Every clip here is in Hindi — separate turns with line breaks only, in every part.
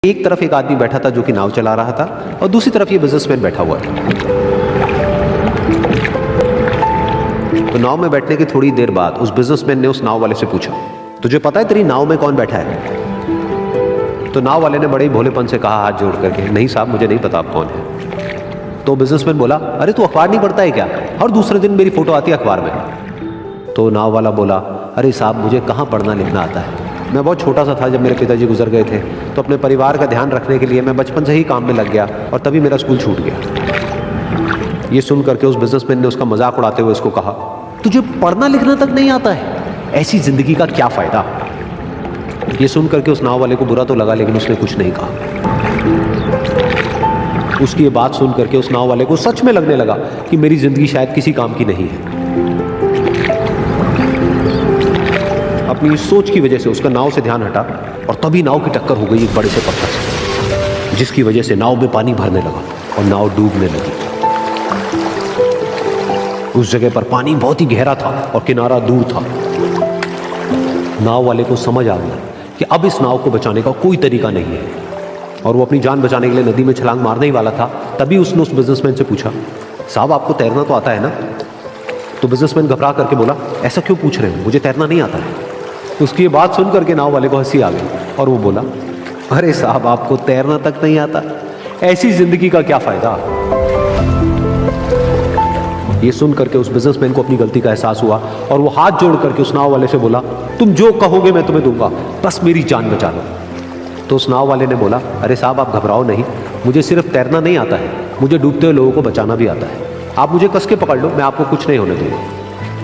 एक तरफ एक आदमी बैठा था जो कि नाव चला रहा था और दूसरी तरफ ये बिजनेसमैन बैठा हुआ था। तो नाव में बैठने की थोड़ी देर बाद उस बिजनेसमैन ने उस नाव वाले से पूछा, तुझे पता है तेरी नाव में कौन बैठा है? तो नाव वाले ने बड़े ही भोलेपन से कहा हाथ जोड़ करके, नहीं साहब मुझे नहीं पता आप कौन है। तो बिजनेसमैन बोला, अरे तू अखबार नहीं पढ़ता है क्या? हर दूसरे दिन मेरी फोटो आती है अखबार में। तो नाव वाला बोला, अरे साहब मुझे कहाँ पढ़ना लिखना आता है, मैं बहुत छोटा सा था जब मेरे पिताजी गुजर गए थे, तो अपने परिवार का ध्यान रखने के लिए मैं बचपन से ही काम में लग गया और तभी मेरा स्कूल छूट गया। ये सुन करके उस बिजनेसमैन ने उसका मजाक उड़ाते हुए उसको कहा, तुझे पढ़ना लिखना तक नहीं आता है, ऐसी जिंदगी का क्या फायदा? ये सुन करके उस नाव वाले को बुरा तो लगा लेकिन उसने कुछ नहीं कहा। उसकी ये बात सुन करके उस नाव वाले को सच में लगने लगा कि मेरी जिंदगी शायद किसी काम की नहीं है। अपनी सोच की वजह से उसका नाव से ध्यान हटा और तभी नाव की टक्कर हो गई एक बड़े से पत्थर से, जिसकी वजह से नाव में पानी भरने लगा और नाव डूबने लगी। उस जगह पर पानी बहुत ही गहरा था और किनारा दूर था। नाव वाले को समझ आ गया कि अब इस नाव को बचाने का कोई तरीका नहीं है और वो अपनी जान बचाने के लिए नदी में छलांग मारने ही वाला था। तभी उसने उस बिजनेसमैन से पूछा, साहब आपको तैरना तो आता है ना? तो बिजनेसमैन घबरा करके बोला, ऐसा क्यों पूछ रहे हो, मुझे तैरना नहीं आता है। उसकी ये बात सुन करके नाव वाले को हंसी आ गई और वो बोला, अरे साहब आपको तैरना तक नहीं आता, ऐसी जिंदगी का क्या फायदा? ये सुन करके उस बिजनेसमैन को अपनी गलती का एहसास हुआ और वो हाथ जोड़ करके उस नाव वाले से बोला, तुम जो कहोगे मैं तुम्हें दूंगा, बस मेरी जान बचा लो। तो उस नाव वाले ने बोला, अरे साहब आप घबराओ नहीं, मुझे सिर्फ तैरना नहीं आता है, मुझे डूबते हुए लोगों को बचाना भी आता है, आप मुझे कस के पकड़ लो, मैं आपको कुछ नहीं होने दूंगा।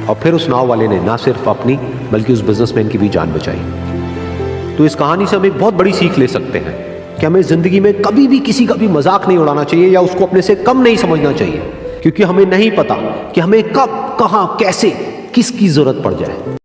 और फिर उस नाव वाले ने ना सिर्फ अपनी बल्कि उस बिजनेसमैन की भी जान बचाई। तो इस कहानी से हम एक बहुत बड़ी सीख ले सकते हैं कि हमें जिंदगी में कभी भी किसी का भी मजाक नहीं उड़ाना चाहिए या उसको अपने से कम नहीं समझना चाहिए, क्योंकि हमें नहीं पता कि हमें कब, कहां, कैसे, किसकी जरूरत पड़ जाए।